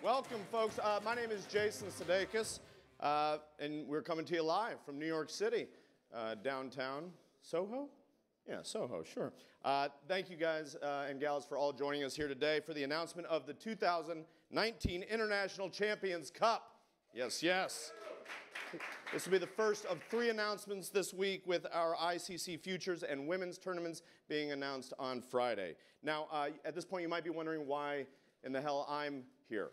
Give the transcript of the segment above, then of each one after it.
Welcome, folks. My name is Jason Sudeikis, and we're coming to you live from New York City, downtown SoHo? Yeah, SoHo, sure. Thank you guys and gals for all joining us here today for the announcement of the 2019 International Champions Cup. Yes, yes. This will be the first of 3 announcements this week, with our ICC Futures and Women's tournaments being announced on Friday. Now, at this point, you might be wondering why in the hell I'm here.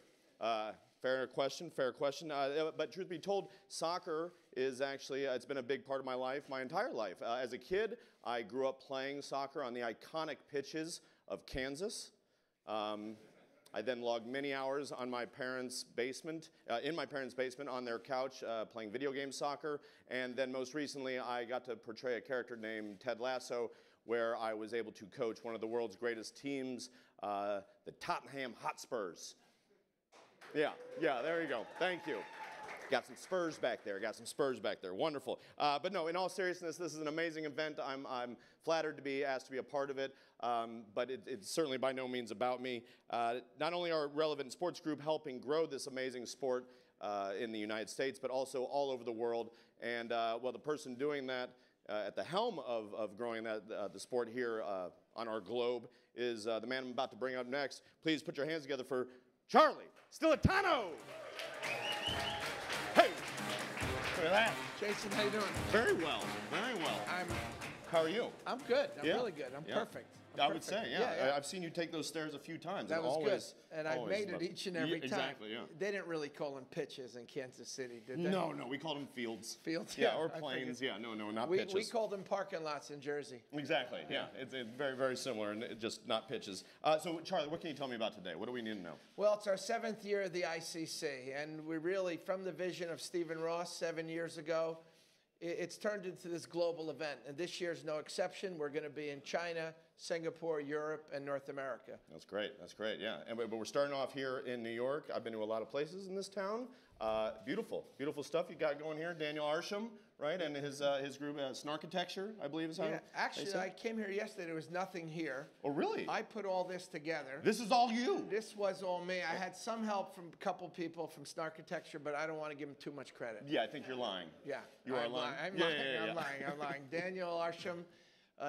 Fair question, fair question. But truth be told, soccer is actually, it's been a big part of my life, my entire life. As a kid, I grew up playing soccer on the iconic pitches of Kansas. I then logged many hours on my parents' basement, in my parents' basement on their couch playing video game soccer. And then most recently, I got to portray a character named Ted Lasso, where I was able to coach one of the world's greatest teams, the Tottenham Hotspurs. Yeah, there you go. Thank you. Got some Spurs back there. Wonderful. But no, in all seriousness, this is an amazing event. I'm flattered to be asked to be a part of it, but it's certainly by no means about me. Not only are Relevant Sports Group helping grow this amazing sport in the United States, but also all over the world. And, well, the person doing that at the helm of growing the sport here on our globe is the man I'm about to bring up next. Please put your hands together for Charlie Stilatano. Hey, look at that. Jason, how you doing? Very well, very well. How are you? I'm good. I'm really good. I'm perfect. I would say, yeah. I've seen you take those stairs a few times. That was always, good. And I've made it each and every time. Exactly, yeah. They didn't really call them pitches in Kansas City, did they? No, we called them fields. Fields? Yeah, or planes. Yeah, no, not pitches. We called them parking lots in Jersey. Exactly, yeah. It's very, very similar, and just not pitches. So, Charlie, what can you tell me about today? What do we need to know? Well, it's our 7th year of the ICC, and we really, from the vision of Stephen Ross 7 years ago, it's turned into this global event, and this year's no exception. We're going to be in China, Singapore, Europe, and North America. That's great, yeah. But we're starting off here in New York. I've been to a lot of places in this town. Beautiful stuff you got going here. Daniel Arsham, right, and his group, Snarkitecture, I believe is how. Yeah, actually, I came here yesterday. There was nothing here. Oh, really? I put all this together. This is all you. This was all me. I had some help from a couple people from Snarkitecture, but I don't want to give them too much credit. Yeah, I think you're lying. Yeah, you are lying. I'm lying. Daniel Arsham,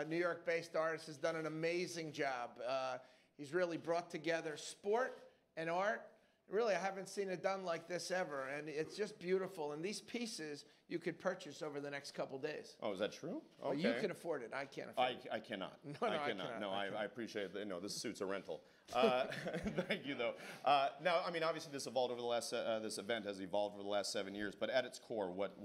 New York-based artist, has done an amazing job. He's really brought together sport and art. Really, I haven't seen it done like this ever, and it's just beautiful. And these pieces you could purchase over the next couple days. Oh, is that true? Okay. Well, you can afford it. I can't afford it. I cannot. No, I cannot. No, I appreciate that. No, this suit's a rental. Thank you, though. Now, I mean, obviously, this evolved over the last. This event has evolved over the last 7 years. But at its core, what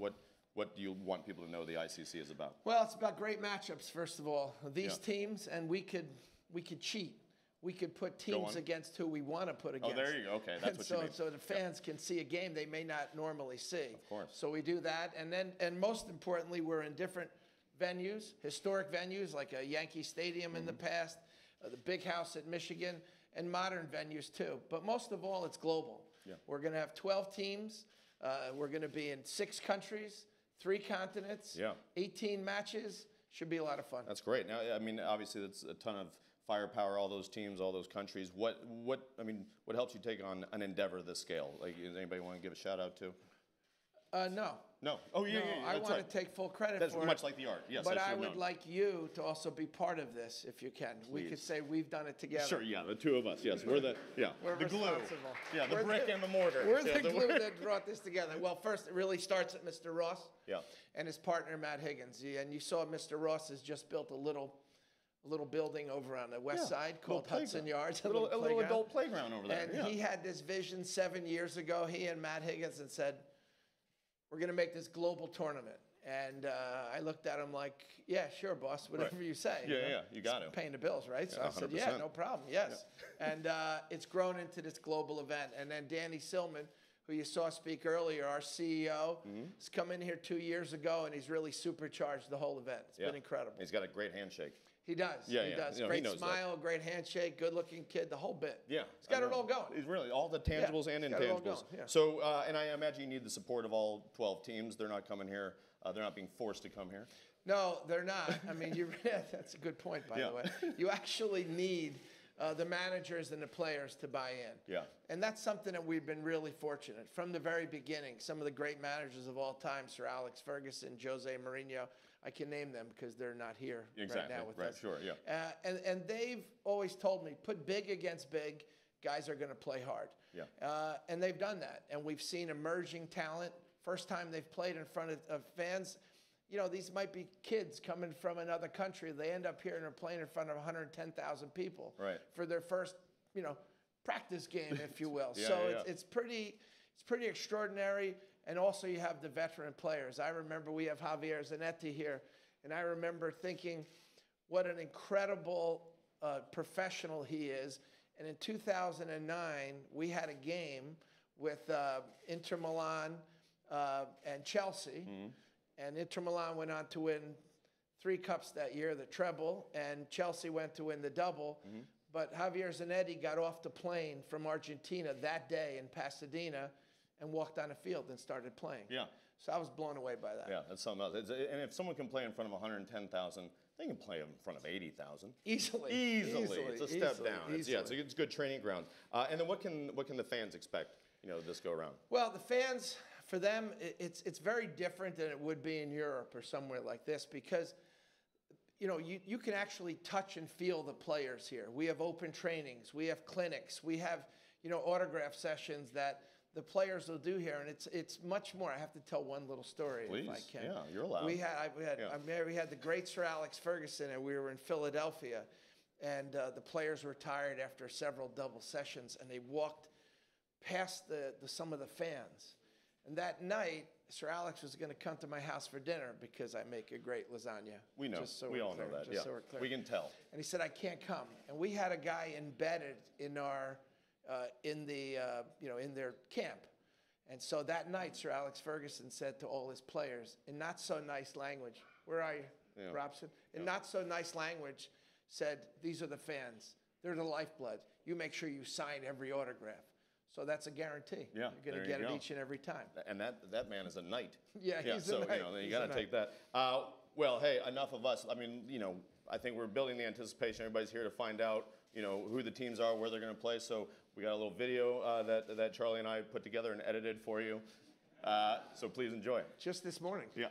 do you want people to know the ICC is about? Well, it's about great matchups. First of all, these teams, and we could cheat. We could put teams against who we want to put against. Oh, there you go. Okay, that's what you mean. So the fans can see a game they may not normally see. Of course. So we do that, and most importantly, we're in different venues, historic venues like a Yankee Stadium in the past, the Big House at Michigan, and modern venues too. But most of all, it's global. Yeah. We're going to have 12 teams. We're going to be in 6 countries, 3 continents, 18 matches. Should be a lot of fun. That's great. Now, I mean, obviously, that's a ton of firepower, all those teams, all those countries. What helps you take on an endeavor this scale? Like, does anybody want to give a shout out to? No. No. Oh, yeah. I want to take full credit for it. That's much like the art. Yes, but I would like you to also be part of this, if you can. Please. We could say we've done it together. Sure. Yeah, the 2 of us. Yes, we're the glue. Yeah, the brick and the mortar. We're the glue that brought this together. Well, first, it really starts at Mr. Ross. And his partner Matt Higgins. And you saw Mr. Ross has just built a little building over on the west side called Hudson Yards. A little adult playground over there. And he had this vision 7 years ago, he and Matt Higgins, and said, we're going to make this global tournament. And I looked at him like, yeah, sure, boss, whatever you say. Yeah, you got it. Paying the bills, right? So I said, yeah, no problem, yes. Yeah. And it's grown into this global event. And then Danny Silman, who you saw speak earlier, our CEO, has come in here 2 years ago, and he's really supercharged the whole event. It's been incredible. He's got a great handshake. He does. Yeah, he does. Great smile, great handshake, good-looking kid, the whole bit. Yeah. He's got it all going. He's really all the tangibles and intangibles. Yeah. So, and I imagine you need the support of all 12 teams. They're not coming here. They're not being forced to come here. No, they're not. I mean, that's a good point, by the way. You actually need the managers and the players to buy in. Yeah. And that's something that we've been really fortunate. From the very beginning, some of the great managers of all time, Sir Alex Ferguson, Jose Mourinho, I can name them because they're not here right now with us. Sure, yeah. And they've always told me, put big against big, guys are going to play hard. Yeah. And they've done that. And we've seen emerging talent. First time they've played in front of fans. You know, these might be kids coming from another country. They end up here and are playing in front of 110,000 people for their first, you know, practice game, if you will. It's pretty extraordinary. And also you have the veteran players. I remember we have Javier Zanetti here, and I remember thinking what an incredible professional he is. And in 2009, we had a game with Inter Milan and Chelsea. Mm-hmm. And Inter Milan went on to win 3 cups that year, the treble, and Chelsea went to win the double. Mm-hmm. But Javier Zanetti got off the plane from Argentina that day in Pasadena and walked on the field and started playing. Yeah. So I was blown away by that. Yeah, that's something else. And if someone can play in front of 110,000, they can play in front of 80,000. Easily. It's a step down. It's good training ground. And then what can the fans expect, you know, this go around? Well, the fans, for them, it's very different than it would be in Europe or somewhere like this because, you know, you can actually touch and feel the players here. We have open trainings. We have clinics. We have, you know, autograph sessions that the players will do here, and it's much more. I have to tell one little story if I can. Yeah, you're allowed. We had the great Sir Alex Ferguson, and we were in Philadelphia, and the players were tired after several double sessions, and they walked past some of the fans. And that night, Sir Alex was going to come to my house for dinner because I make a great lasagna. We know. We all know that. Yeah. So we're clear. We can tell. And he said, I can't come. And we had a guy embedded in our in their camp. And so that night, Sir Alex Ferguson said to all his players, in not so nice language, where are you, Robson? In not so nice language, said, these are the fans. They're the lifeblood. You make sure you sign every autograph. So that's a guarantee. Yeah, you're going to get it each and every time. And that man is a knight. He's a knight. So, you know, you got to take that. Well, hey, enough of us. I mean, you know, I think we're building the anticipation. Everybody's here to find out, you know, who the teams are, where they're going to play. So we got a little video that Charlie and I put together and edited for you. So please enjoy. Just this morning. Yeah.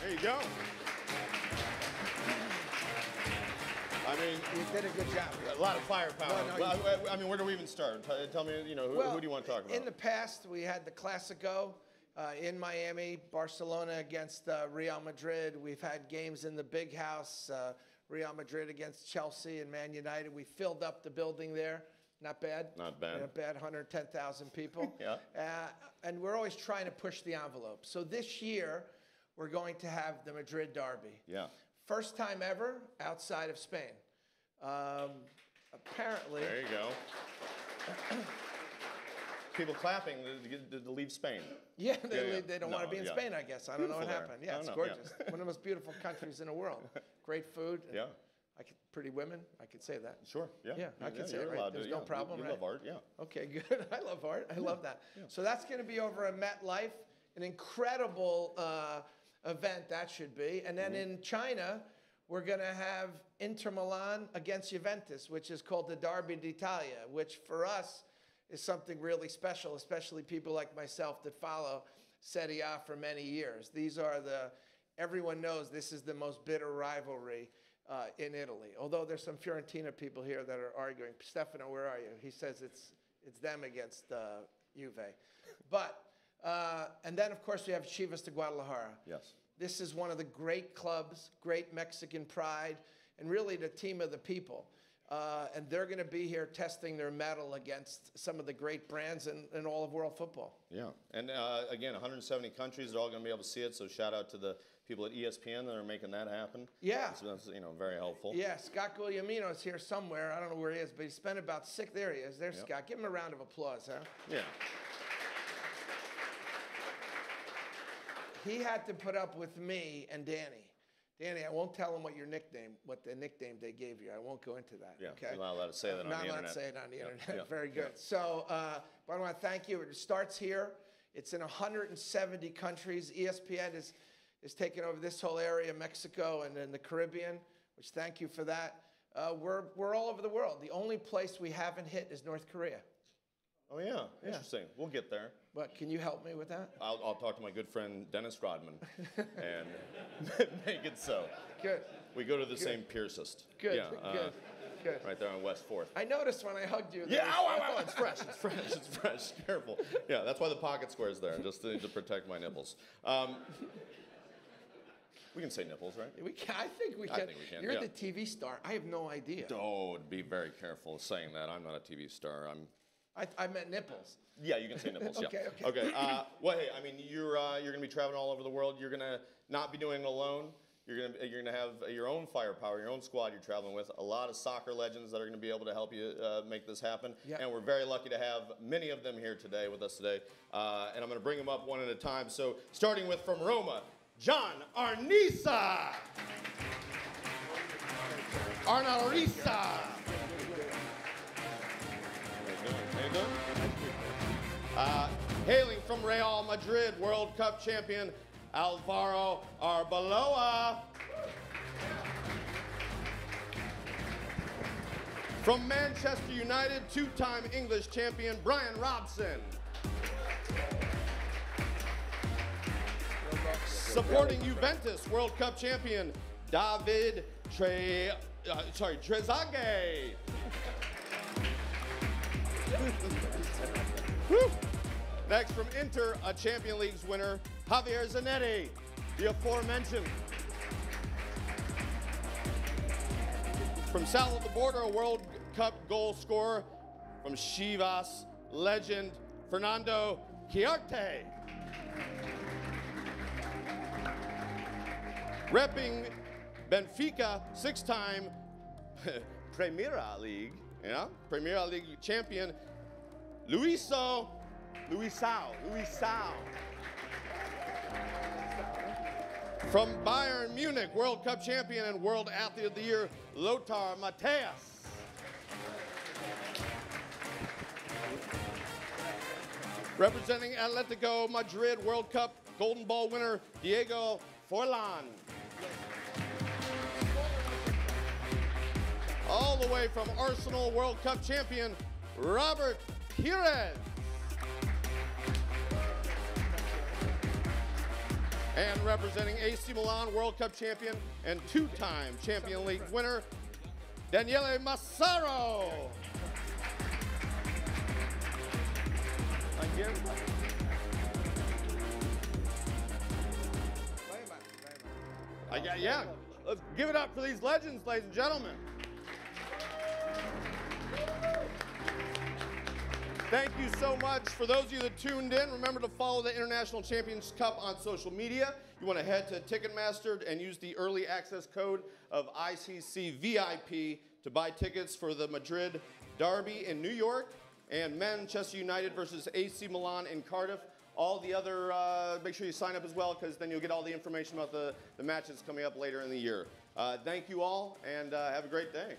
There you go. I mean, you did a good job. A lot of firepower. No, I mean, where do we even start? Tell me, you know, who do you want to talk about? In the past, we had the Clasico in Miami, Barcelona against Real Madrid. We've had games in the big house, Real Madrid against Chelsea and Man United. We filled up the building there. Not bad. Not bad. Not bad, 110,000 people. Yeah. And we're always trying to push the envelope. So this year, we're going to have the Madrid Derby. Yeah. First time ever outside of Spain. Apparently. There you go. People clapping to leave Spain. Yeah, they don't want to be in Spain, I guess. I don't know what happened. Yeah, it's gorgeous. Yeah. One of the most beautiful countries in the world. Great food. Yeah. Pretty women, I could say that. Sure, yeah. Yeah, I could say it, right? There's no problem, right? You love art, yeah. Okay, good. I love art. I love that. Yeah. So that's going to be over at MetLife. An incredible event that should be. And then in China, we're going to have Inter Milan against Juventus, which is called the Derby d'Italia, which for us is something really special, especially people like myself that follow Serie A for many years. These are everyone knows this is the most bitter rivalry in Italy. Although there's some Fiorentina people here that are arguing. Stefano, where are you? He says it's them against Juve. But, and then of course we have Chivas de Guadalajara. Yes. This is one of the great clubs, great Mexican pride, and really the team of the people. And they're going to be here testing their mettle against some of the great brands in all of world football. Yeah, and again, 170 countries are all going to be able to see it. So shout out to the people at ESPN that are making that happen. Yeah, that's very helpful. Yeah, Scott Guglielmino is here somewhere. I don't know where he is, but he spent about there he is. There's Scott. Give him a round of applause, huh? Yeah. He had to put up with me and Danny. Danny, I won't tell him what the nickname they gave you. I won't go into that. Yeah, okay? you're not allowed to say that on the internet. Not allowed to say it on the internet. Yeah. Very good. Yeah. So, but I want to thank you. It starts here. It's in 170 countries. ESPN is taking over this whole area, Mexico and then the Caribbean, which thank you for that. We're all over the world. The only place we haven't hit is North Korea. Oh, yeah. Interesting. We'll get there. But can you help me with that? I'll talk to my good friend Dennis Rodman and make it so. Good. We go to the same piercist. Good. Yeah, Good. right there on West 4th. I noticed when I hugged you. Yeah, it's fresh. It's fresh. It's fresh. Careful. Yeah, that's why the pocket square's there, just to protect my nipples. We can say nipples, right? I think we can. I think we can. You're the TV star. I have no idea. Oh, be very careful saying that. I'm not a TV star. I meant nipples. Yeah, you can say nipples. Okay. Okay. Well, hey, I mean, you're gonna be traveling all over the world. You're gonna not be doing it alone. You're gonna have your own firepower, your own squad you're traveling with. A lot of soccer legends that are gonna be able to help you make this happen. Yep. And we're very lucky to have many of them here today with us today. And I'm gonna bring them up one at a time. So starting with from Roma, John Arnisa. Arnarisa. How you doing? Hailing from Real Madrid, World Cup champion Alvaro Arbeloa. From Manchester United, two-time English champion Brian Robson. Supporting Juventus, World Cup champion David Trezeguet. Next from Inter, a Champions League's winner, Javier Zanetti, the aforementioned. From south of the border, a World Cup goal scorer from Chivas legend, Fernando Chiarte. Repping Benfica, six-time Primera League champion, Luisao. From Bayern Munich, World Cup champion and World Athlete of the Year, Lothar Matthäus. Representing Atletico Madrid, World Cup Golden Ball winner, Diego Forlan. All the way from Arsenal, World Cup champion, Robert Pires. And representing AC Milan, World Cup champion and two-time Champions League winner, Daniele Massaro. Thank you. Yeah, let's give it up for these legends, ladies and gentlemen. Thank you so much. For those of you that tuned in, remember to follow the International Champions Cup on social media. You want to head to Ticketmaster and use the early access code of ICCVIP to buy tickets for the Madrid Derby in New York and Manchester United versus AC Milan in Cardiff. All the other, make sure you sign up as well, because then you'll get all the information about the matches coming up later in the year. Thank you all, and have a great day.